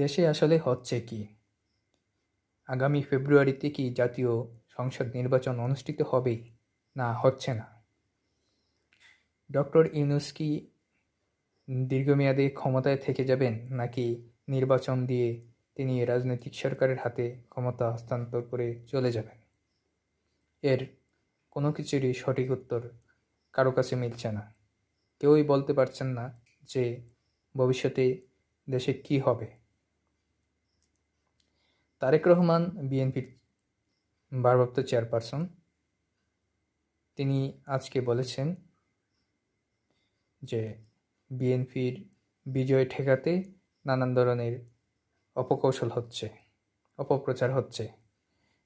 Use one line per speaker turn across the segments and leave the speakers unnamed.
দেশে আসলে হচ্ছে কি? আগামী ফেব্রুয়ারিতে কি জাতীয় সংসদ নির্বাচন অনুষ্ঠিত হবে? না হচ্ছে না? ডক্টর ইউনূস কি দীর্ঘমেয়াদে ক্ষমতায় থেকে যাবেন, নাকি নির্বাচন দিয়ে তিনি রাজনৈতিক সরকারের হাতে ক্ষমতা হস্তান্তর করে চলে যাবেন? এর কোনো কিছুরই সঠিক উত্তর কারো কাছে মিলছে না। কেউই বলতে পারছেন না যে ভবিষ্যতে দেশে কি হবে। তারেক রহমান বিএনপির ভারপ্রাপ্ত চেয়ারপারসন, তিনি আজকে বলেছেন যে বিএনপির বিজয় ঠেকাতে নানান ধরনের অপকৌশল হচ্ছে, অপপ্রচার হচ্ছে।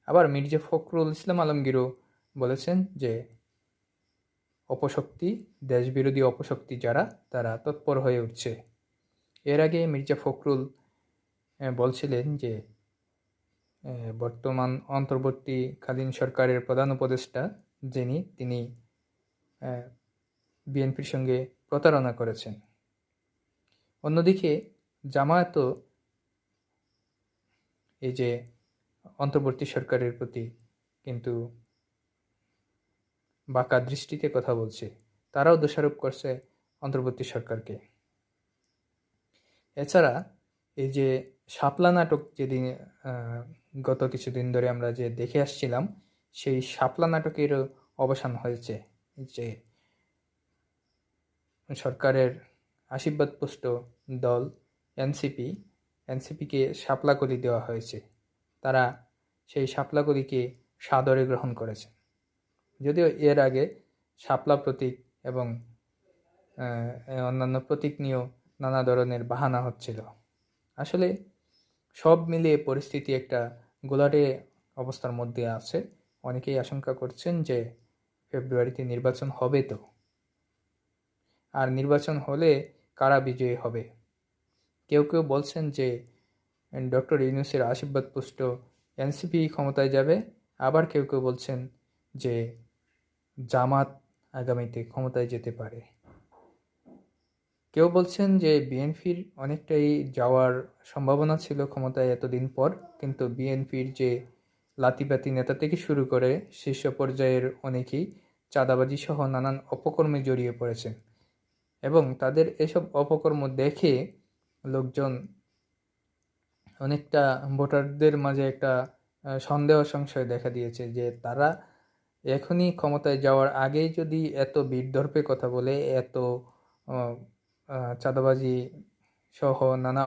আবার মির্জা ফখরুল ইসলাম আলমগীরও বলেছেন যে অপশক্তি, দেশবিরোধী অপশক্তি যারা, তারা তৎপর হয়ে উঠছে। এর আগে মির্জা ফখরুল বলছিলেন যে বর্তমান অন্তর্বর্তীকালীন সরকারের প্রধান উপদেষ্টা তিনি বিএনপির সঙ্গে প্রতারণা করেছেন। অন্যদিকে জামায়াতও এই যে অন্তর্বর্তী সরকারের প্রতি কিন্তু বাঁকা দৃষ্টিতে কথা বলছে, তারাও দোষারোপ করছে অন্তর্বর্তী সরকারকে। এছাড়া এই যে শাপলা নাটক যেদিন গত কিছুদিন ধরে আমরা যে দেখে আসছিলাম, সেই শাপলা নাটকেরও অবসান হয়েছে। যে সরকারের আশীর্বাদপুষ্ট দল এনসিপিকে শাপলা কলি দেওয়া হয়েছে। তারা সেই শাপলা কলিকে সাদরে গ্রহণ করেছে। যদিও এর আগে শাপলা প্রতীক এবং অন্যান্য প্রতীক নিয়েও নানা ধরনের বাহানা হচ্ছিল। আসলে সব মিলিয়ে পরিস্থিতি একটা গোলাটে অবস্থার মধ্যে আছে। অনেকেই আশঙ্কা করছেন যে ফেব্রুয়ারিতে নির্বাচন হবে তো, আর নির্বাচন হলে কারা বিজয়ী হবে। কেউ কেউ বলছেন যে ডক্টর ইউনূসের আশীর্বাদপুষ্ট এনসিপি ক্ষমতায় যাবে, আবার কেউ কেউ বলছেন যে জামাত আগামীতে ক্ষমতায় যেতে পারে। কেউ বলছেন যে বিএনপির অনেকটাই যাওয়ার সম্ভাবনা ছিল ক্ষমতায় এতদিন পর, কিন্তু বিএনপির যে লাতিপাতি নেতা থেকে শুরু করে শীর্ষ পর্যায়ের অনেকেই চাঁদাবাজি সহ নানান অপকর্মে জড়িয়ে পড়েছেন, এবং তাদের এসব অপকর্ম দেখে লোকজন অনেকটা ভোটারদের মাঝে একটা সন্দেহ সংশয় দেখা দিয়েছে যে তারা এখনই ক্ষমতায় যাওয়ার আগেই যদি এত বিদ্রূপে কথা বলে, এত চাঁদাবাজি সহ নানা